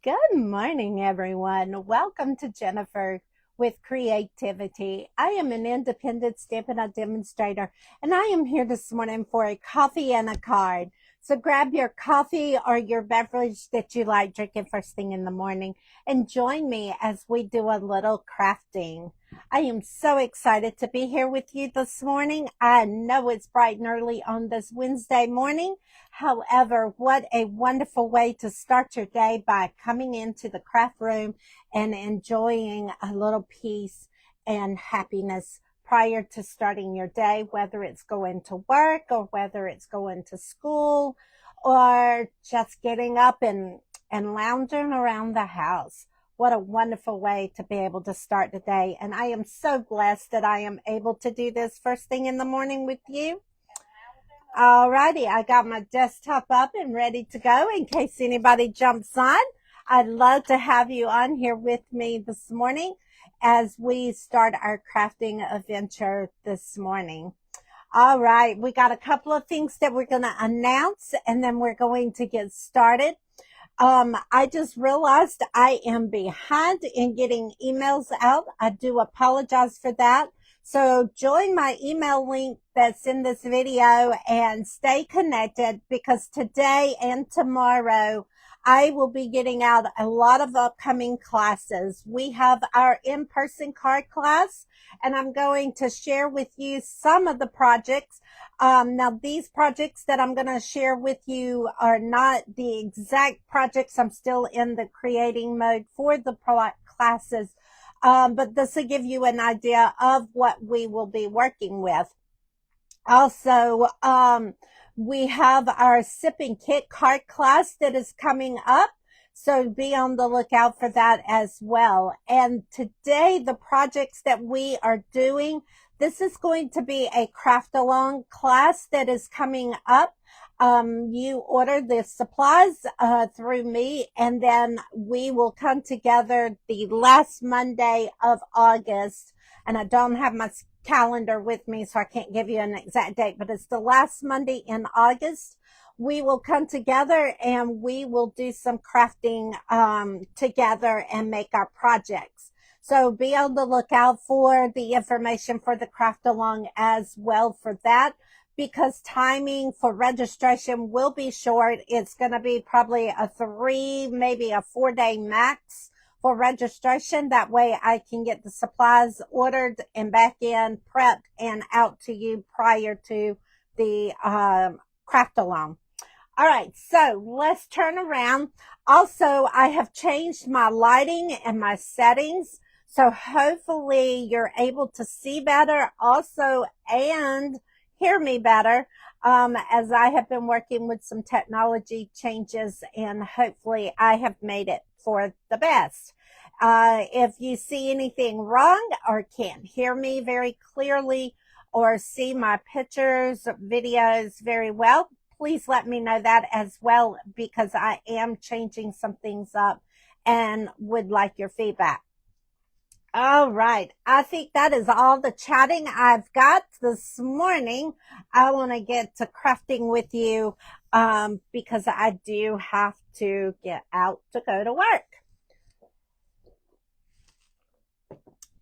Good morning, everyone. Welcome to Jennifer with Creativity. I am an independent Stampin' Up! Demonstrator, and I am here this morning for a coffee and a card. So grab your coffee or your beverage that you like drinking first thing in the morning and join me as we do a little crafting. I am so excited to be here with you this morning. I know it's bright and early on this Wednesday morning. However, what a wonderful way to start your day by coming into the craft room and enjoying a little peace and happiness prior to starting your day, whether it's going to work or whether it's going to school or just getting up and lounging around the house. What a wonderful way to be able to start the day. And I am so blessed that I am able to do this first thing in the morning with you. Alrighty, I got my desktop up and ready to go in case anybody jumps on. I'd love to have you on here with me this morning as we start our crafting adventure this morning. All right, we got a couple of things that we're going to announce and then we're going to get started. I just realized I am behind in getting emails out. I do apologize for that. So join my email link that's in this video and stay connected because today and tomorrow I will be getting out a lot of upcoming classes. We have our in-person card class and I'm going to share with you some of the projects. Now these projects that I'm going to share with you are not the exact projects. I'm still in the creating mode for the classes. But this will give you an idea of what we will be working with. Also, we have our sipping kit card class that is coming up. So be on the lookout for that as well. And today, the projects that we are doing, this is going to be a craft along class that is coming up. You order the supplies through me, and then we will come together the last Monday of August. And I don't have my calendar with me, so I can't give you an exact date, but it's the last Monday in August. We will come together and we will do some crafting together and make our projects. So be on the lookout for the information for the craft along as well for that, because timing for registration will be short. It's going to be probably a 3, maybe a 4-day max for registration. That way I can get the supplies ordered and back in, prepped, and out to you prior to the craft along. All right, so let's turn around. Also, I have changed my lighting and my settings. So hopefully you're able to see better also and hear me better as I have been working with some technology changes and hopefully I have made it for the best. If you see anything wrong or can't hear me very clearly or see my pictures, videos very well, please let me know that as well because I am changing some things up and would like your feedback. All right. I think that is all the chatting I've got this morning. I want to get to crafting with you because I do have to get out to go to work.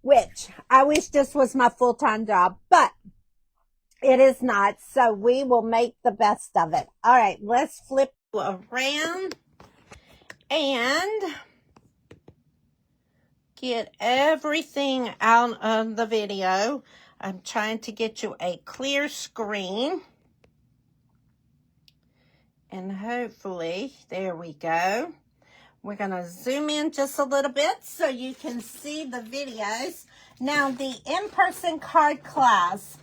Which I wish this was my full-time job, but it is not. So we will make the best of it. All right. Let's flip around and get everything out of the video. I'm trying to get you a clear screen. And hopefully, there we go. We're going to zoom in just a little bit so you can see the videos. Now, the in-person card class.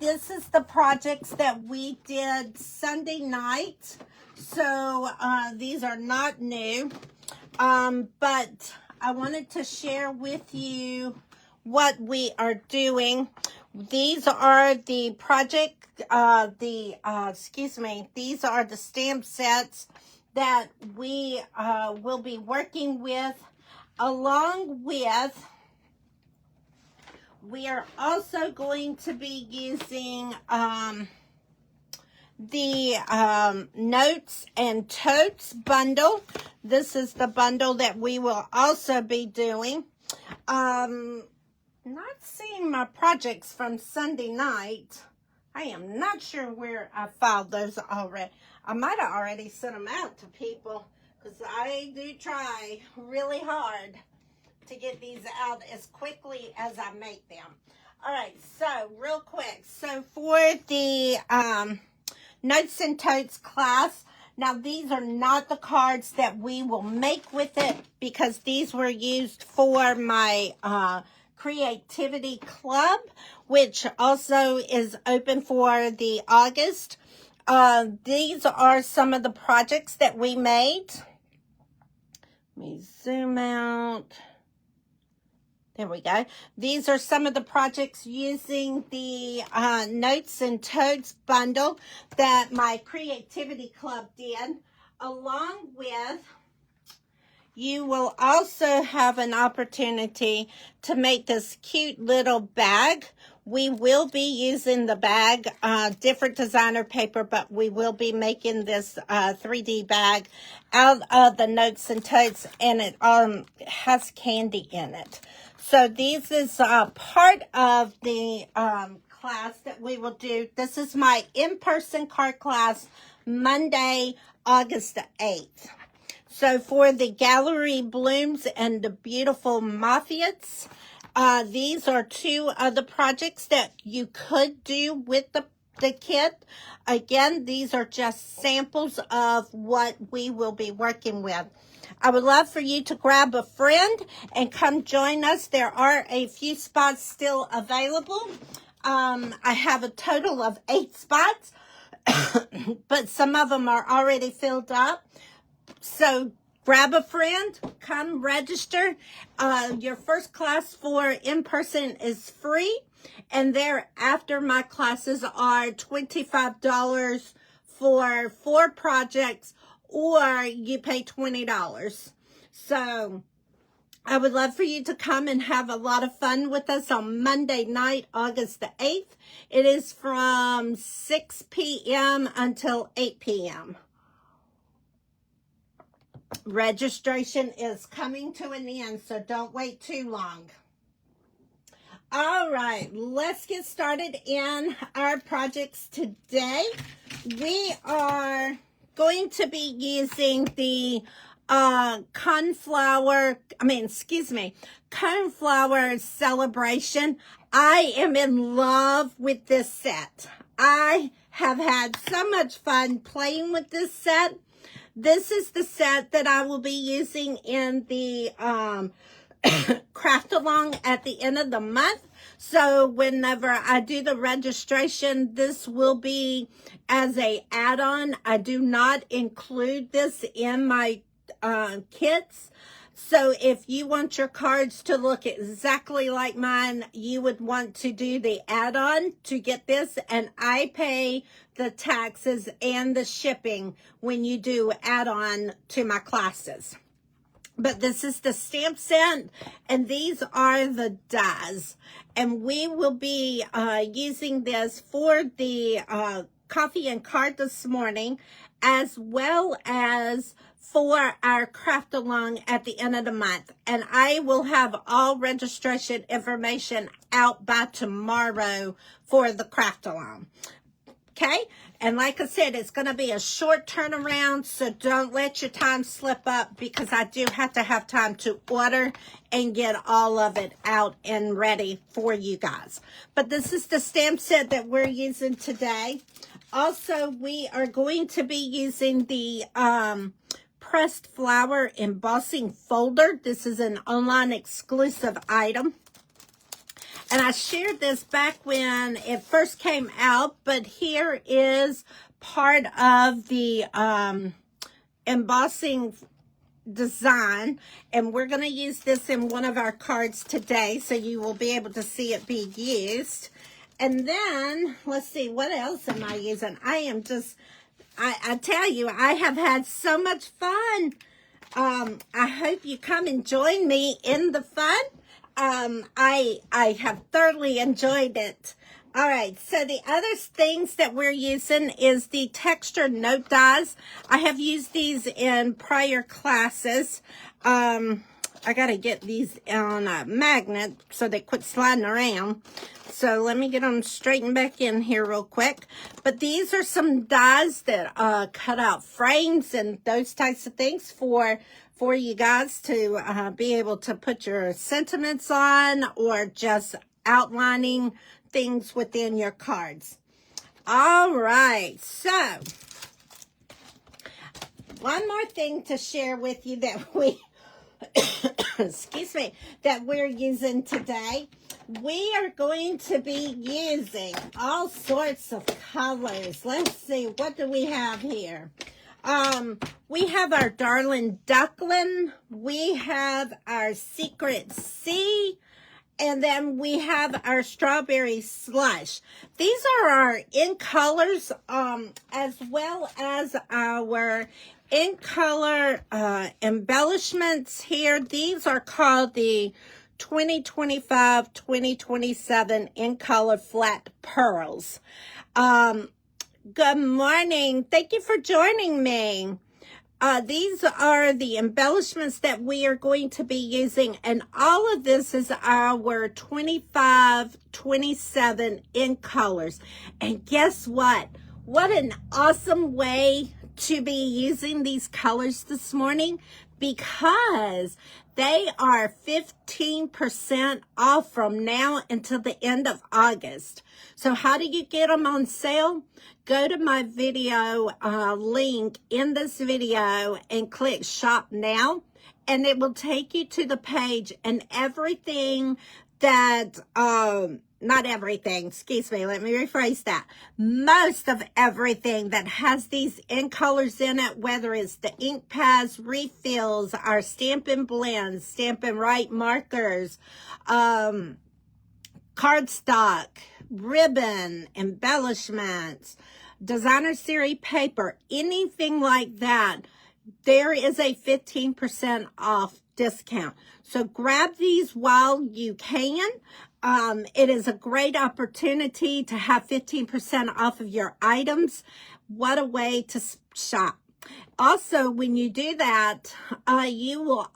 This is the projects that we did Sunday night. So, these are not new. But I wanted to share with you what we are doing. These are the project, these are the stamp sets that we will be working with, along with, we are also going to be using the Notes and Totes bundle. This is the bundle that we will also be doing. Not seeing my projects from Sunday night. I am not sure where I filed those already. I might have already sent them out to people because I do try really hard to get these out as quickly as I make them. All right, so real quick. So for the Notes and Totes class, now these are not the cards that we will make with it because these were used for my Creativity Club, which also is open for the August. These are some of the projects that we made. Let me zoom out. There we go. These are some of the projects using the Notes and Totes bundle that my Creativity Club did, along with you will also have an opportunity to make this cute little bag. We will be using the bag, different designer paper, but we will be making this 3D bag out of the Notes and Totes, and it has candy in it. So this is part of the class that we will do. This is my in-person card class, Monday, August the 8th. So for the Gallery Blooms and the Beautiful Mafias, these are two of the projects that you could do with the kit. Again, these are just samples of what we will be working with. I would love for you to grab a friend and come join us. There are a few spots still available. I have a total of 8 spots, but some of them are already filled up. So grab a friend, come register. Your first class for in-person is free, and thereafter my classes are $25 for 4 projects, or you pay $20. So I would love for you to come and have a lot of fun with us on Monday night, August the 8th. It is from 6 p.m. until 8 p.m. Registration is coming to an end, so don't wait too long. All right, let's get started in our projects today. We are going to be using the Coneflower Celebration. I am in love with this set. I have had so much fun playing with this set. This is the set that I will be using in the craft along at the end of the month. So whenever I do the registration, this will be as a add-on. I do not include this in my kits. So if you want your cards to look exactly like mine, you would want to do the add-on to get this, and I pay the taxes and the shipping when you do add-on to my classes. But this is the stamp set, and these are the dies. And we will be using this for the coffee and card this morning, as well as for our craft along at the end of the month. And I will have all registration information out by tomorrow for the craft along. Okay? And like I said, it's going to be a short turnaround, so don't let your time slip up, because I do have to have time to order and get all of it out and ready for you guys. But this is the stamp set that we're using today. Also, we are going to be using the pressed flower embossing folder. This is an online exclusive item. And I shared this back when it first came out, but here is part of the embossing design. And we're going to use this in one of our cards today, so you will be able to see it be used. And then, let's see, what else am I using? I tell you, I have had so much fun. I hope you come and join me in the fun. I have thoroughly enjoyed it. All right, so the other things that we're using is the textured note dies. I have used these in prior classes. I got to get these on a magnet so they quit sliding around. So let me get them straightened back in here real quick. But these are some dies that cut out frames and those types of things for you guys to be able to put your sentiments on, or just outlining things within your cards. All right, so one more thing to share with you that we excuse me, that we're using today. We are going to be using all sorts of colors. Let's see, what do we have here? We have our darling Duckling, we have our Secret Sea, and then we have our Strawberry Slush. These are our in colors, as well as our in color embellishments here. These are called the 2025-2027 in color flat pearls. Good morning. Thank you for joining me. These are the embellishments that we are going to be using, and all of this is our 25-27 in colors. And guess what? What an awesome way to be using these colors this morning, because they are 15% off from now until the end of August. So how do you get them on sale? Go to my video link in this video and click shop now, and it will take you to the page, and everything that not everything, excuse me, let me rephrase that. Most of everything that has these in colors in it, whether it's the ink pads, refills, our Stampin blends, Stampin Right markers, cardstock, ribbon, embellishments, designer series paper, anything like that, there is a 15% off discount. So grab these while you can. It is a great opportunity to have 15% off of your items. What a way to shop. Also, when you do that, you will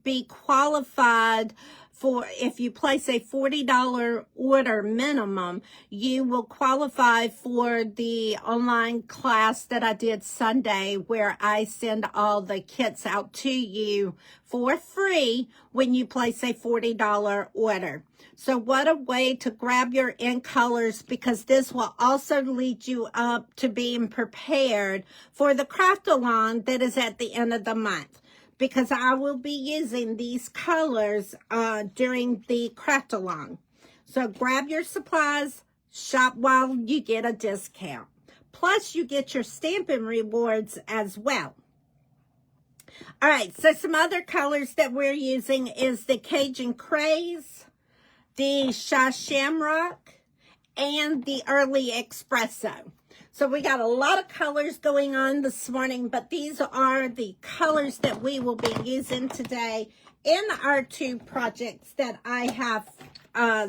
be qualified for, if you place a $40 order minimum, you will qualify for the online class that I did Sunday, where I send all the kits out to you for free when you place a $40 order. So what a way to grab your in colors, because this will also lead you up to being prepared for the craft-along that is at the end of the month, because I will be using these colors during the craft-along. So grab your supplies, shop while you get a discount. Plus, you get your Stampin' rewards as well. All right, so some other colors that we're using is the Cajun Craze, the Shamrock, and the Early Espresso. So we got a lot of colors going on this morning, but these are the colors that we will be using today in our two projects that I have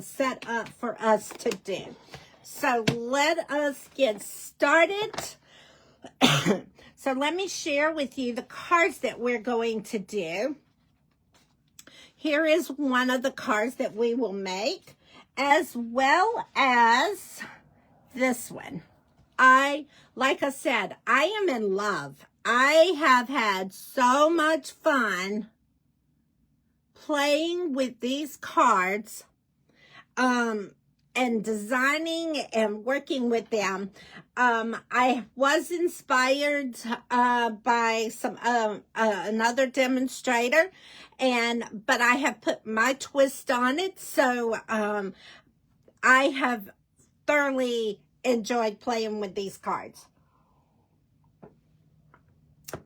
set up for us to do. So let us get started. So let me share with you the cards that we're going to do. Here is one of the cards that we will make, as well as this one. Like I said, I am in love. I have had so much fun playing with these cards, and designing and working with them. I was inspired by some another demonstrator, but I have put my twist on it. So I have thoroughly enjoyed playing with these cards.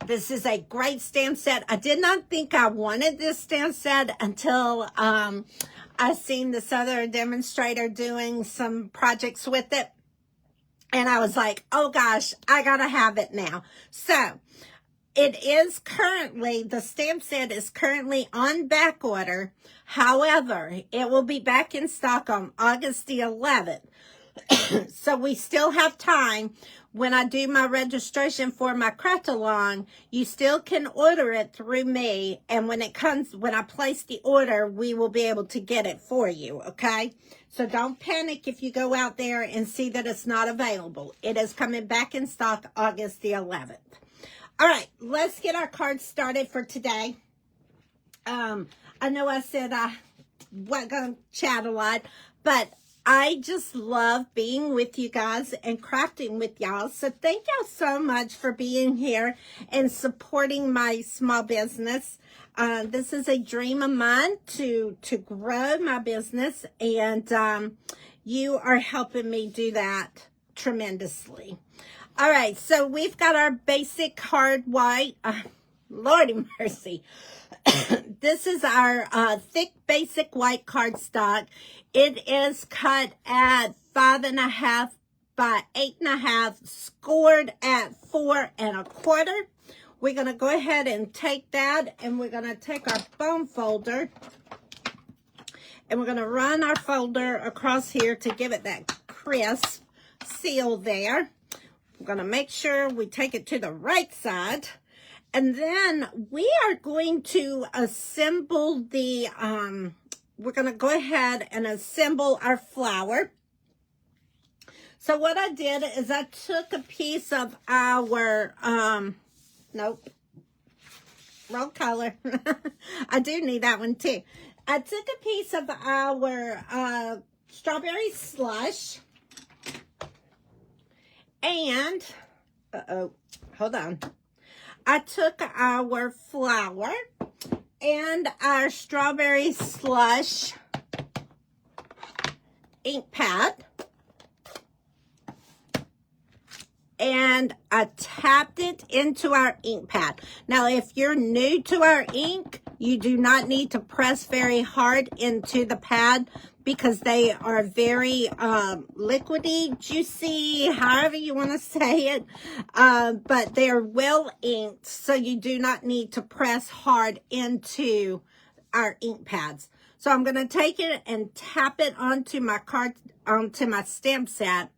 This is a great stamp set. I did not think I wanted this stamp set until I seen this other demonstrator doing some projects with it. And I was like, oh gosh, I gotta have it now. So it is currently, the stamp set is currently on back order. However, it will be back in stock on August the 11th. So we still have time. When I do my registration for my craft-along, you still can order it through me. And when it comes, when I place the order, we will be able to get it for you, okay? So don't panic if you go out there and see that it's not available. It is coming back in stock August the 11th. All right, let's get our cards started for today. I know I said I wasn't going to chat a lot, but I just love being with you guys and crafting with y'all. So thank y'all so much for being here and supporting my small business. This is a dream of mine to grow my business, and you are helping me do that tremendously. All right, so we've got our basic hard white. Lordy mercy. This is our thick basic white cardstock. It is cut at 5.5 by 8.5, scored at 4 1/4. We're going to go ahead and take that, and we're going to take our bone folder, and we're going to run our folder across here to give it that crisp seal there. We're going to make sure we take it to the right side. And then we are going to assemble the, we're going to go ahead and assemble our flower. So what I did is I took a piece of our, nope, wrong color. I do need that one too. I took a piece of our strawberry slush. And, hold on. I took our flower and our strawberry slush ink pad, and I tapped it into our ink pad. Now, if you're new to our ink, you do not need to press very hard into the pad because they are very liquidy, juicy, however you want to say it. But they're well inked, so you do not need to press hard into our ink pads. So I'm going to take it and tap it onto my onto my stamp set.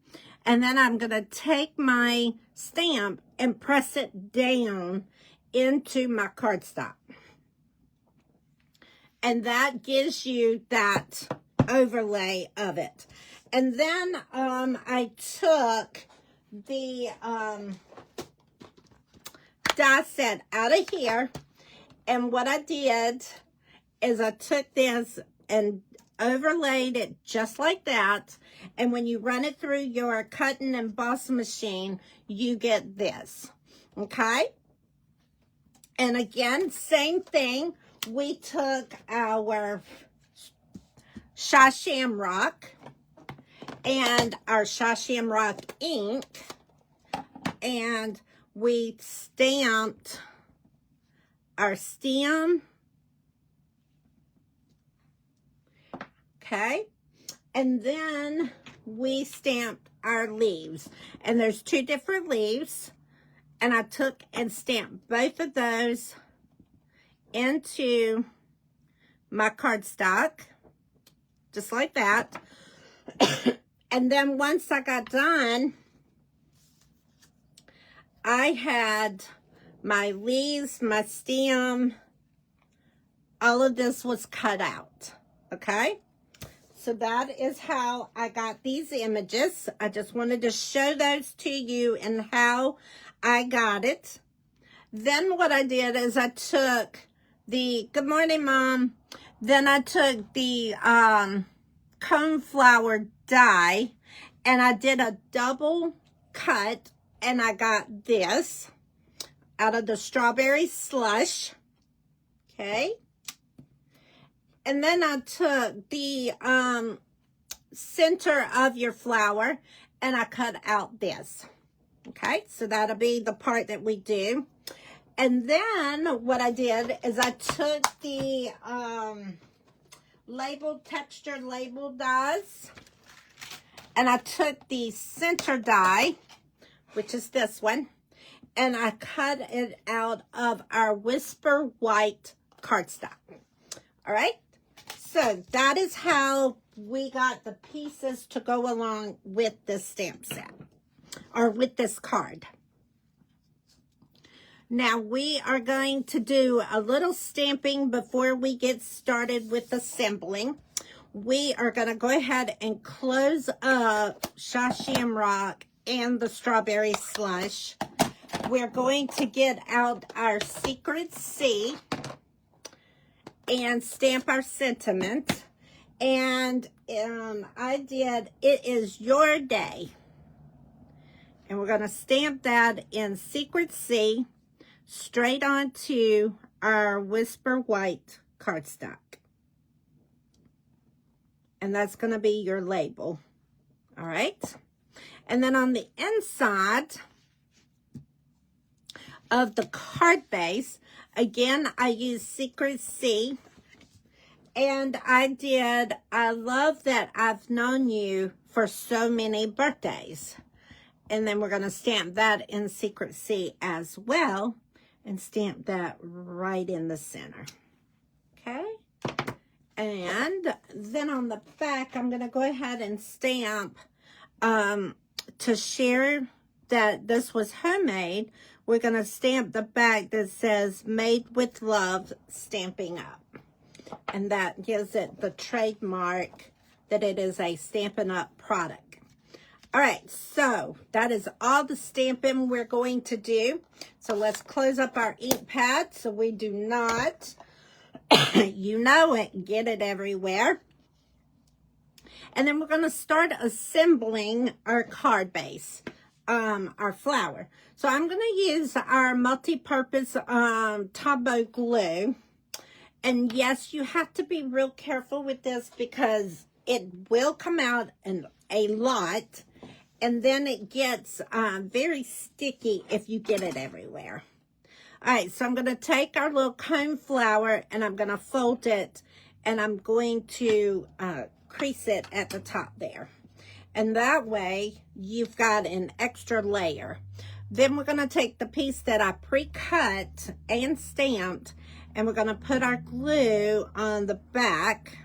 And then I'm going to take my stamp and press it down into my cardstock. And that gives you that overlay of it. And then I took the die set out of here, and what I did is I took this and overlaid it just like that, and when you run it through your cut and emboss machine, you get this, okay? And again, same thing. We took our Shamrock and our Shamrock ink, and we stamped our stem, okay, and then we stamped our leaves, and there's 2 different leaves, and I took and stamped both of those into my cardstock, just like that. And then once I got done, I had my leaves, my stem, all of this was cut out, okay? So that is how I got these images. I just wanted to show those to you and how I got it. Then what I did is I took the, good morning, Mom. Then I took the Coneflower die, and I did a double cut, and I got this out of the strawberry slush, okay? And then I took the center of your flower, and I cut out this, okay? So that'll be the part that we do. And then what I did is I took the textured label dies, and I took the center die, which is this one, and I cut it out of our Whisper White cardstock. All right, so that is how we got the pieces to go along with this stamp set, or with this card. Now we are going to do a little stamping before we get started with assembling. We are going to go ahead and close up Shamrock and the strawberry slush. We're going to get out our Secret C and stamp our sentiment. And I did It Is Your Day. And we're going to stamp that in Secret C straight onto our Whisper White cardstock. And that's going to be your label. All right. And then on the inside of the card base, again, I used Secret C. And I love that I've known you for so many birthdays. And then we're going to stamp that in Secret C as well. And stamp that right in the center. Okay. And then on the back, I'm going to go ahead and stamp to share that this was homemade. We're going to stamp the back that says Made with Love, Stamping Up. And that gives it the trademark that it is a Stampin' Up product. All right, so that is all the stamping we're going to do. So let's close up our ink pad so we do not, you know it, get it everywhere. And then we're going to start assembling our card base, our flower. So I'm going to use our multi-purpose Tombow glue. And yes, you have to be real careful with this because it will come out in a lot. And then it gets very sticky if you get it everywhere. All right, so I'm going to take our little Coneflower and I'm going to fold it. And I'm going to crease it at the top there. And that way, you've got an extra layer. Then we're going to take the piece that I pre-cut and stamped. And we're going to put our glue on the back.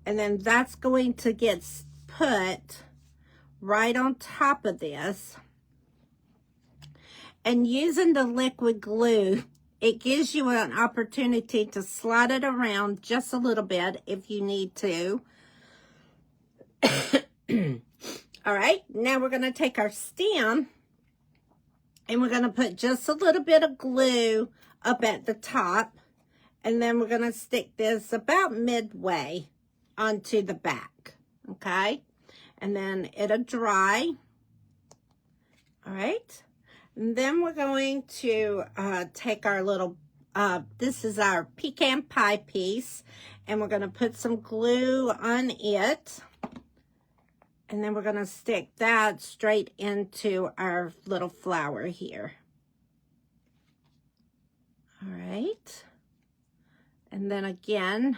And then that's going to get put right on top of this. And using the liquid glue, it gives you an opportunity to slide it around just a little bit if you need to. All right, now we're going to take our stem and we're going to put just a little bit of glue up at the top. And then we're going to stick this about midway onto the back. Okay. And then it'll dry. All right. And then we're going to take our little, this is our pecan pie piece. And we're going to put some glue on it. And then we're going to stick that straight into our little flower here. All right. And then again,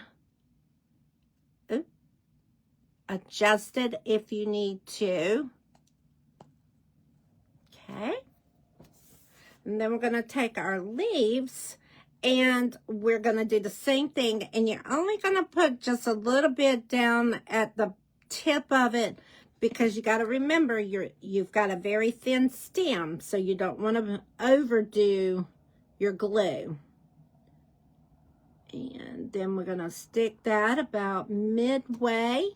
adjust it if you need to. Okay. And then we're going to take our leaves and we're going to do the same thing. And you're only going to put just a little bit down at the tip of it because you got to remember you've got a very thin stem, so you don't want to overdo your glue. And then we're going to stick that about midway.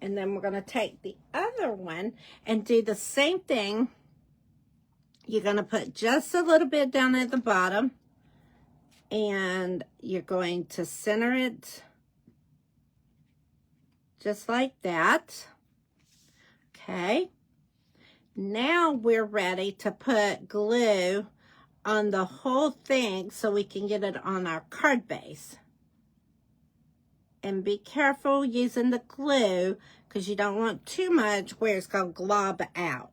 And then we're going to take the other one and do the same thing. You're going to put just a little bit down at the bottom. And you're going to center it just like that. Okay. Now we're ready to put glue on the whole thing so we can get it on our card base. And be careful using the glue because you don't want too much where it's going to glob out.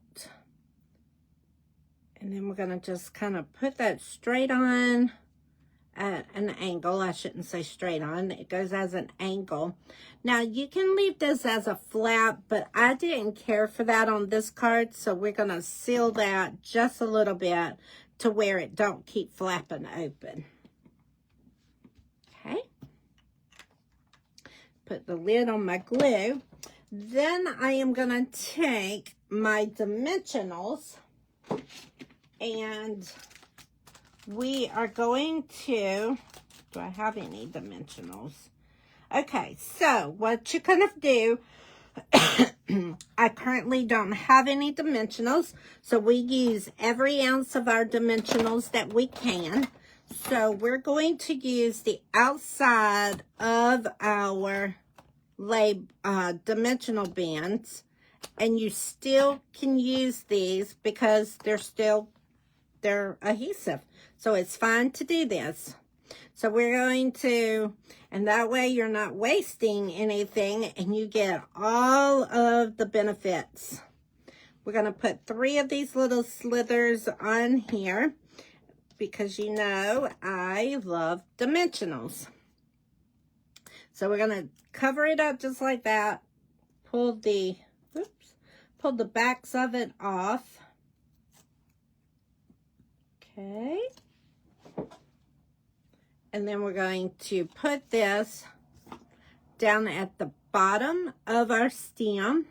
And then we're going to just kind of put that straight on at an angle. I shouldn't say straight on. It goes as an angle. Now, you can leave this as a flap, but I didn't care for that on this card. So we're going to seal that just a little bit to where it don't keep flapping open. Okay. put the lid on my glue. Then I am going to take my dimensionals and we are going to, do I have any dimensionals? Okay, so what you're going to do, I currently don't have any dimensionals, so we use every ounce of our dimensionals that we can. So we're going to use the outside of our dimensional bands, and you still can use these because they're adhesive. So it's fine to do this. So we're going to, and that way you're not wasting anything and you get all of the benefits. We're going to put 3 of these little slithers on here because you know I love dimensionals. So we're going to cover it up just like that. Pull the backs of it off. Okay. And then we're going to put this down at the bottom of our stem.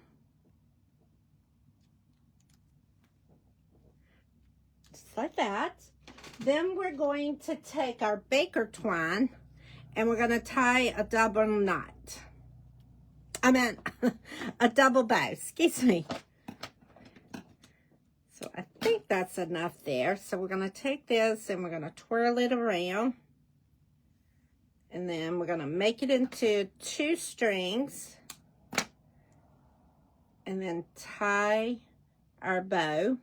Just like that. Then we're going to take our baker twine and we're going to tie a double knot. A double bow, excuse me. So I think that's enough there. So we're going to take this and we're going to twirl it around. And then we're going to make it into 2 strings. And then tie our bow.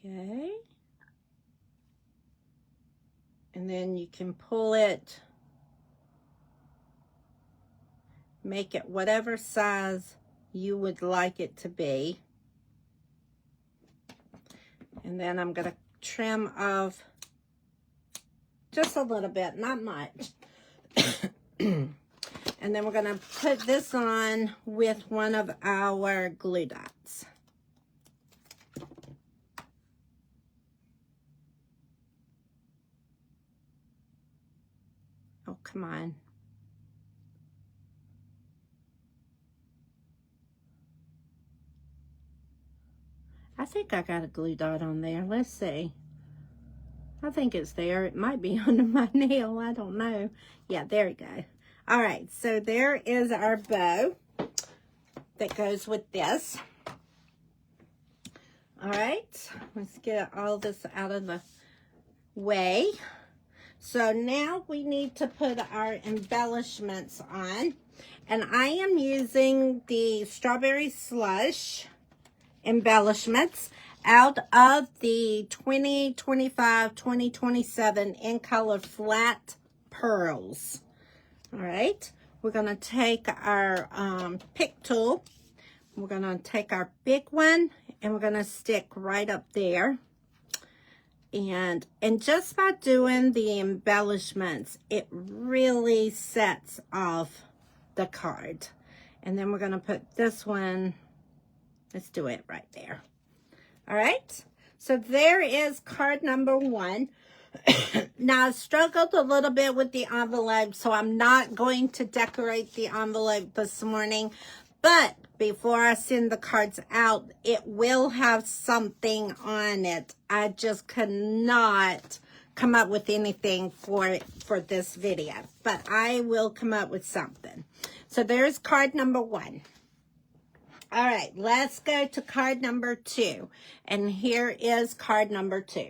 Okay. And then you can pull it, make it whatever size you would like it to be. And then I'm going to trim off just a little bit, not much. And then we're going to put this on with one of our glue dots. Oh, come on. I think I got a glue dot on there. Let's see. I think it's there. It might be under my nail. I don't know. Yeah, there we go. All right, so there is our bow that goes with this. All right, let's get all this out of the way. So now we need to put our embellishments on. And I am using the Strawberry Slush embellishments out of the 2025 2027 in color flat pearls. All right, we're going to take our pick tool. We're going to take our big one and we're going to stick right up there. And just by doing the embellishments, it really sets off the card. And then we're going to put this one, let's do it right there. All right, so there is card number 1. Now, I struggled a little bit with the envelope, so I'm not going to decorate the envelope this morning. But before I send the cards out, it will have something on it. I just could not come up with anything for this video, but I will come up with something. So there's card number 1. All right, let's go to card number 2. And here is card number 2.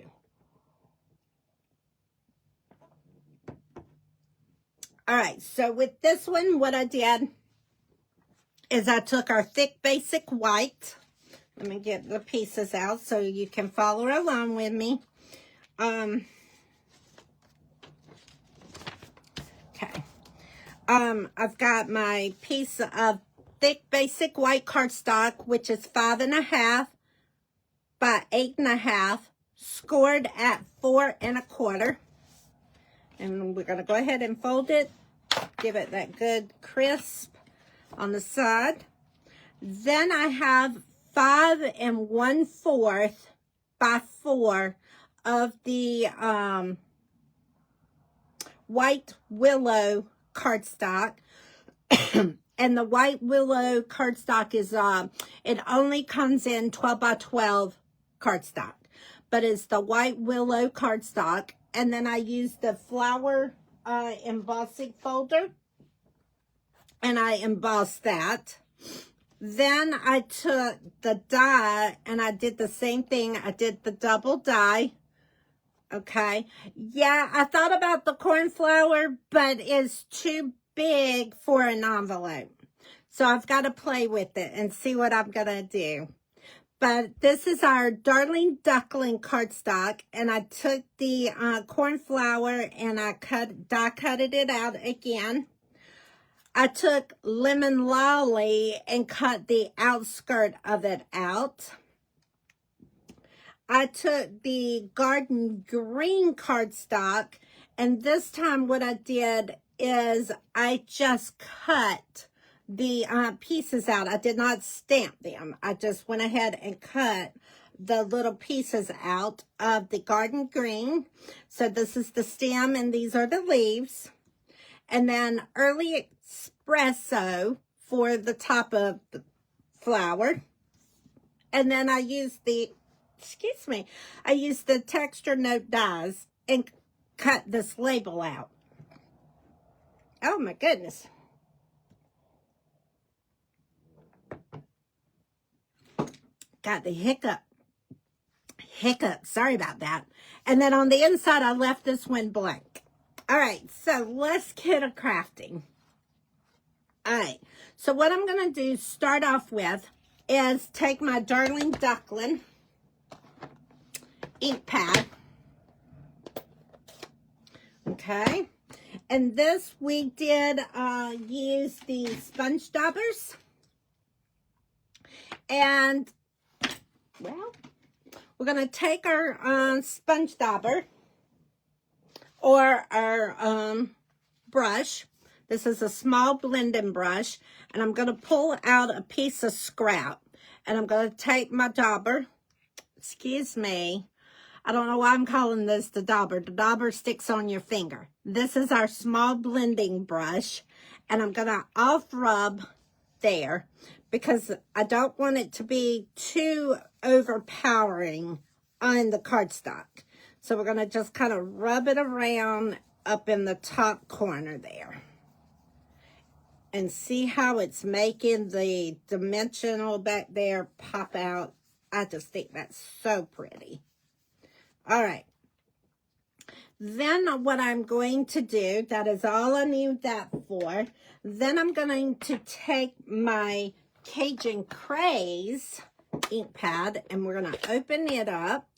All right, so with this one, what I did is I took our thick basic white. Let me get the pieces out so you can follow along with me. Okay. I've got my piece of thick basic white cardstock, which is 5.5 by 8.5, scored at 4 1/4. And we're going to go ahead and fold it, give it that good crisp on the side. Then I have 5 1/4 by 4 of the white willow cardstock. And the white willow cardstock is, it only comes in 12 by 12 cardstock. But it's the white willow cardstock. And then I used the flower embossing folder. And I embossed that. Then I took the die and I did the same thing. I did the double die. Okay. Yeah, I thought about the cornflower, but it's too big for an envelope. So I've got to play with it and see what I'm going to do. But this is our Darling Duckling cardstock. And I took the cornflower and I die cutted it out again. I took Lemon Lolly and cut the outskirt of it out. I took the Garden Green cardstock, and this time what I did is I just cut the pieces out. I did not stamp them. I just went ahead and cut the little pieces out of the Garden Green. So this is the stem and these are the leaves. And then Early Espresso for the top of the flower. And then I used the, I used the texture note dies and cut this label out. Oh my goodness. Got the hiccup. Sorry about that. And then on the inside, I left this one blank. All right, so let's get a crafting. All right, so what I'm going to do, start off with, is take my Darling Duckling ink pad. Okay, and this we did use the sponge daubers. And, well, we're going to take our sponge dauber or our brush. This is a small blending brush, and I'm going to pull out a piece of scrap, and I'm going to take my dauber. Excuse me. I don't know why I'm calling this the dauber. The dauber sticks on your finger. This is our small blending brush, and I'm going to off rub there because I don't want it to be too overpowering on the cardstock. So we're going to just kind of rub it around up in the top corner there. And see how it's making the dimensional back there pop out. I just think that's so pretty. All right. Then what I'm going to do, that is all I need that for. Then I'm going to take my Cajun Craze ink pad and we're going to open it up.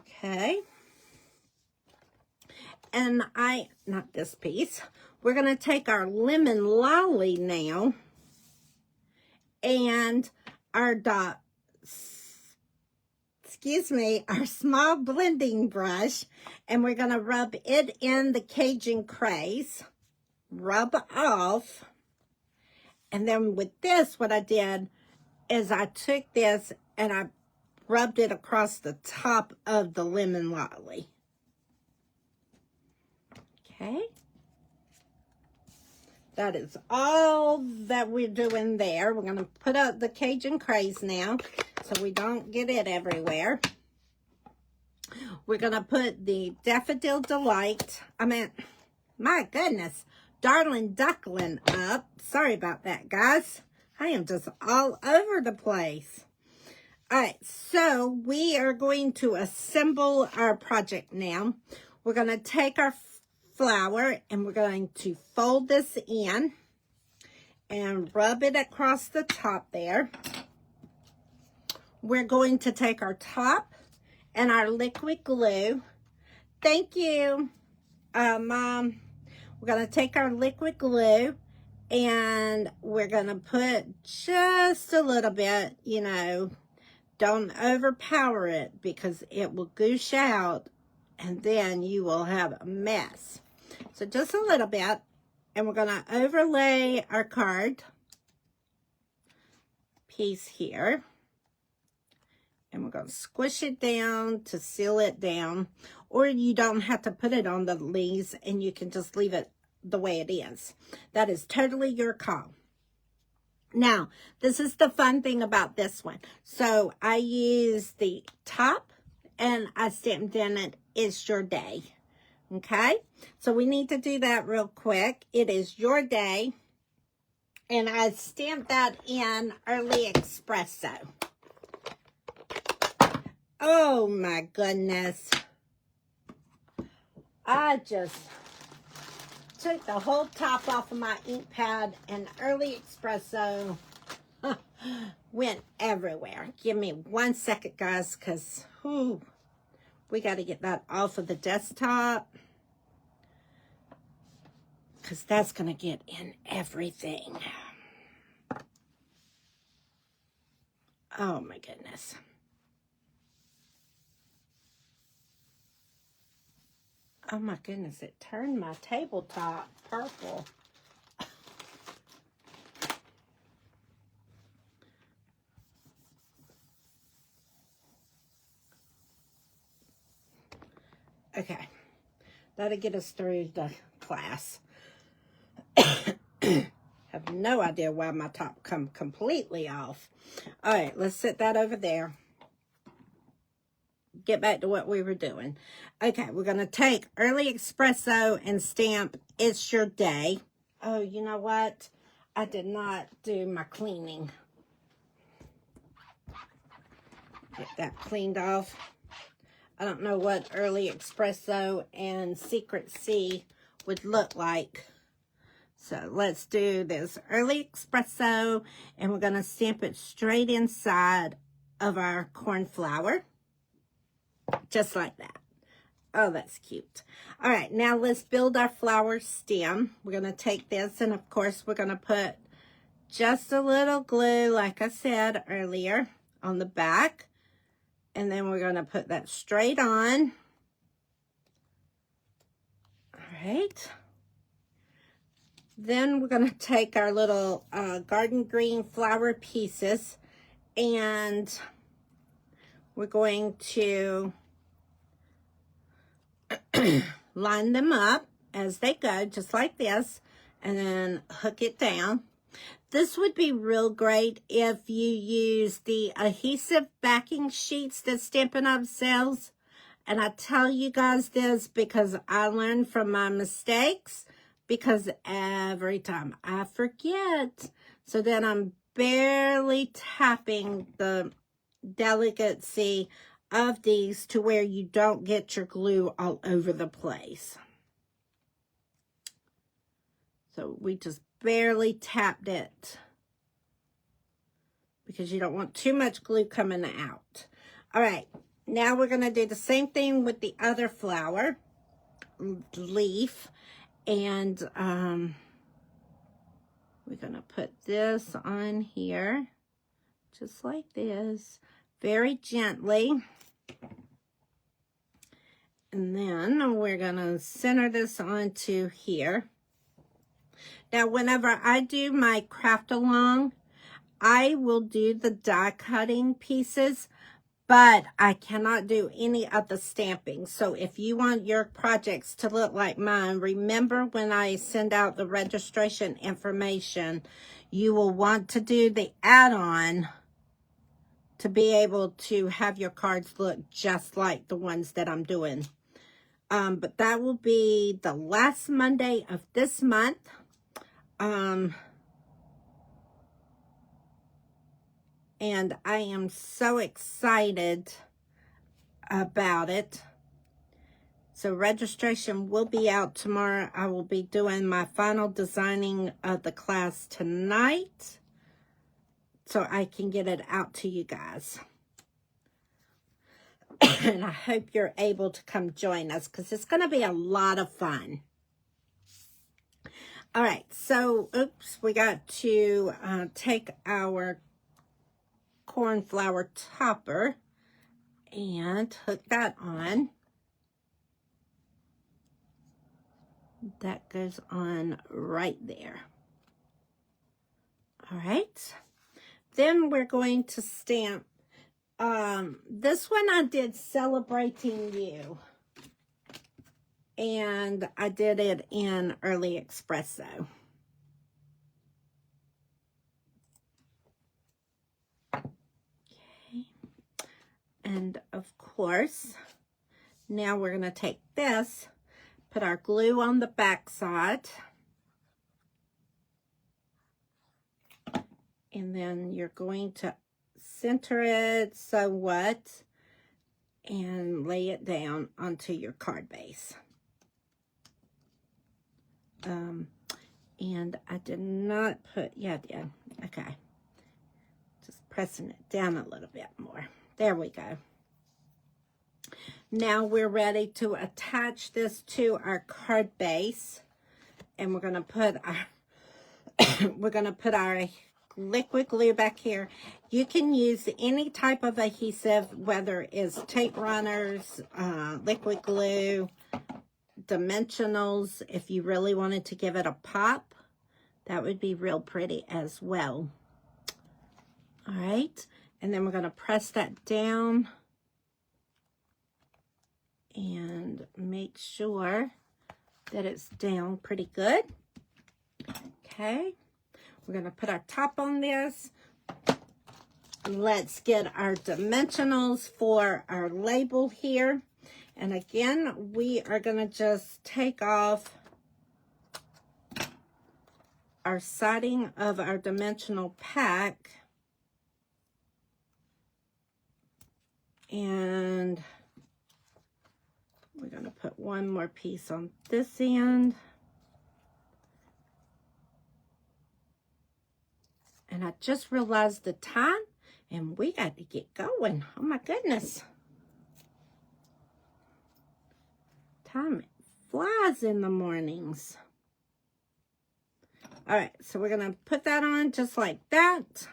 Okay. And not this piece, we're going to take our Lemon Lolly now and our our small blending brush, and we're going to rub it in the Cajun Craze, rub off, and then with this, what I did is I took this and I rubbed it across the top of the Lemon Lolly. Okay, that is all that we're doing there. We're going to put up the Cajun Craze now so we don't get it everywhere. We're going to put the Daffodil Delight, my goodness, Darling Duckling up. Sorry about that, guys. I am just all over the place. All right, so we are going to assemble our project now. We're going to take our flower and we're going to fold this in and rub it across the top there. We're going to take our top and our liquid glue. Thank you, Mom. We're going to take our liquid glue and we're going to put just a little bit, you know, don't overpower it because it will goosh out and then you will have a mess. So just a little bit, and we're going to overlay our card piece here. And we're going to squish it down to seal it down. Or you don't have to put it on the leaves and you can just leave it the way it is. That is totally your call. Now, this is the fun thing about this one. So I use the top and I stamped in it, "It's your day." Okay, so we need to do that real quick. It is your day. And I stamped that in Early Espresso. Oh my goodness. I just took the whole top off of my ink pad and Early Espresso went everywhere. Give me 1 second, guys, because we got to get that off of the desktop, because that's going to get in everything. Oh my goodness. Oh my goodness, it turned my tabletop purple. Okay, that'll get us through the class. Have no idea why my top come completely off. All right, let's set that over there. Get back to what we were doing. Okay, we're going to take Early Espresso and stamp "It's Your Day." Oh, you know what? I did not do my cleaning. Get that cleaned off. I don't know what Early Espresso and Secret Sea would look like. So let's do this Early Espresso, and we're going to stamp it straight inside of our cornflower. Just like that. Oh, that's cute. All right, now let's build our flower stem. We're going to take this, and of course, we're going to put just a little glue, like I said earlier, on the back. And then we're going to put that straight on. All right. Then we're going to take our little garden green flower pieces, and we're going to line them up as they go, just like this, and then hook it down. This would be real great if you use the adhesive backing sheets that Stampin' Up! Sells. And I tell you guys this because I learned from my mistakes, because every time I forget. So then I'm barely tapping the delicacy of these to where you don't get your glue all over the place. So we just barely tapped it because you don't want too much glue coming out. All right, now we're going to do the same thing with the other flower leaf, and we're going to put this on here just like this, very gently. And then we're going to center this onto here. Now, whenever I do my craft along, I will do the die cutting pieces, but I cannot do any of the stamping. So if you want your projects to look like mine, remember when I send out the registration information, you will want to do the add-on to be able to have your cards look just like the ones that I'm doing. But that will be the last Monday of this month. And I am so excited about it. So registration will be out tomorrow. I will be doing my final designing of the class tonight, so I can get it out to you guys. And I hope you're able to come join us, because it's going to be a lot of fun. All right, so, oops, we got to take our cornflower topper and hook that on. That goes on right there. All right. Then we're going to stamp This one I did Celebrating You. And I did it in Early Espresso. Okay. And of course, now we're going to take this, put our glue on the back side. And then you're going to center it somewhat and lay it down onto your card base. And I did not put, yeah, I did. Okay. Just pressing it down a little bit more. There we go. Now we're ready to attach this to our card base. And we're going to put our liquid glue back here. You can use any type of adhesive, whether it's tape runners, liquid glue, dimensionals. If you really wanted to give it a pop, that would be real pretty as well. All right, and then we're going to press that down and make sure that it's down pretty good. Okay, we're going to put our top on this. Let's get our dimensionals for our label here. And again, we are going to just take off our siding of our dimensional pack. And we're going to put one more piece on this end. And I just realized the time, and we got to get going. Oh my goodness. Time flies in the mornings. All right, so we're going to put that on just like that.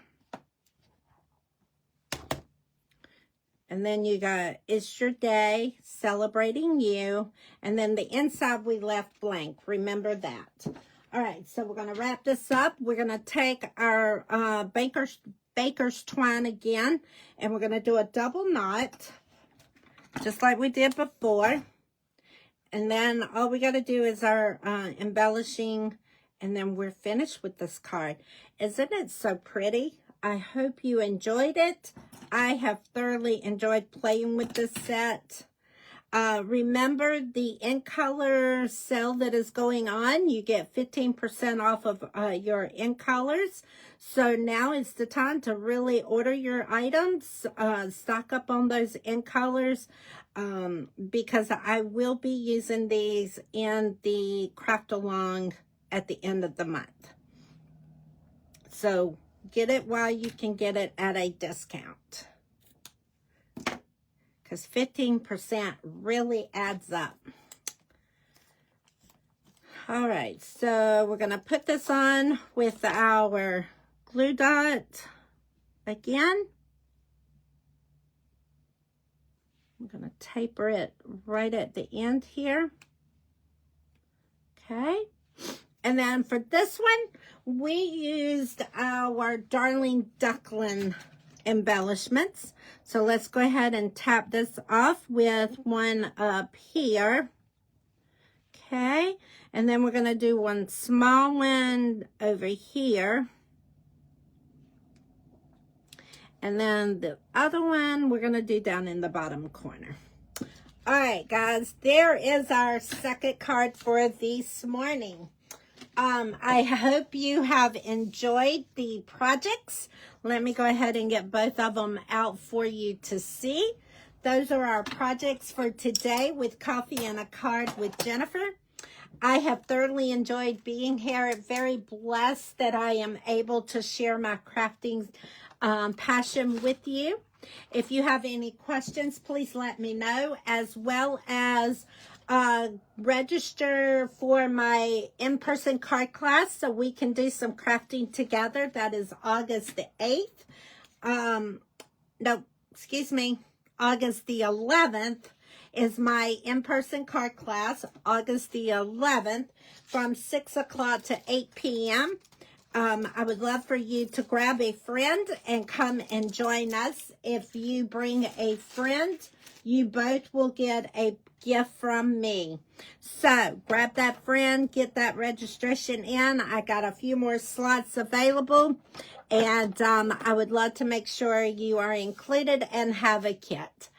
And then you got It's Your Day, Celebrating You. And then the inside we left blank. Remember that. All right, so we're going to wrap this up. We're going to take our baker's twine again. And we're going to do a double knot. Just like we did before. And then all we got to do is our embellishing. And then we're finished with this card. Isn't it so pretty? I hope you enjoyed it. I have thoroughly enjoyed playing with this set. Remember the in color sale that is going on. You get 15% off of your in colors. So now is the time to really order your items. Stock up on those in colors. Because I will be using these in the craft along at the end of the month. So get it while you can get it at a discount. Because 15% really adds up. All right, so we're going to put this on with our glue dot again. I'm going to taper it right at the end here. Okay. And then for this one, we used our Darling Duckling embellishments. So let's go ahead and tap this off with one up here. Okay. And then we're going to do one small one over here. And then the other one we're going to do down in the bottom corner. All right, guys, there is our second card for this morning. I hope you have enjoyed the projects. Let me go ahead and get both of them out for you to see. Those are our projects for today with Coffee and a Card with Jennifer. I have thoroughly enjoyed being here. Very blessed that I am able to share my crafting passion with you. If you have any questions, please let me know, as well as register for my in-person card class so we can do some crafting together. That is August the 8th. No, excuse me, August the 11th is my in-person card class, August the 11th, from 6 o'clock to 8 p.m. I would love for you to grab a friend and come and join us. If you bring a friend, you both will get a gift from me. So grab that friend, get that registration in. I got a few more slots available, and I would love to make sure you are included and have a kit.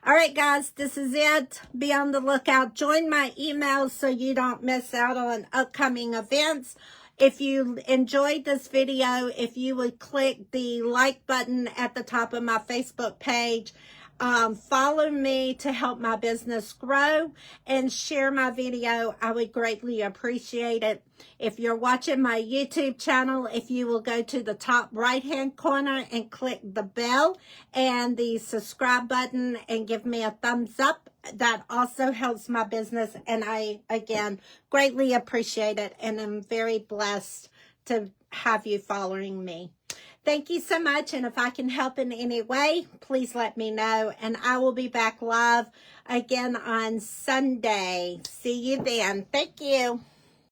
All right, guys, this is it. Be on the lookout. Join my emails so you don't miss out on upcoming events. If you enjoyed this video, if you would click the like button at the top of my Facebook page, follow me to help my business grow, and share my video. I would greatly appreciate it. If you're watching my YouTube channel, if you will go to the top right hand corner and click the bell and the subscribe button and give me a thumbs up, that also helps my business, and I again greatly appreciate it, and I'm very blessed to have you following me. Thank you so much, and if I can help in any way, please let me know, and I will be back live again on Sunday. See you then. Thank you.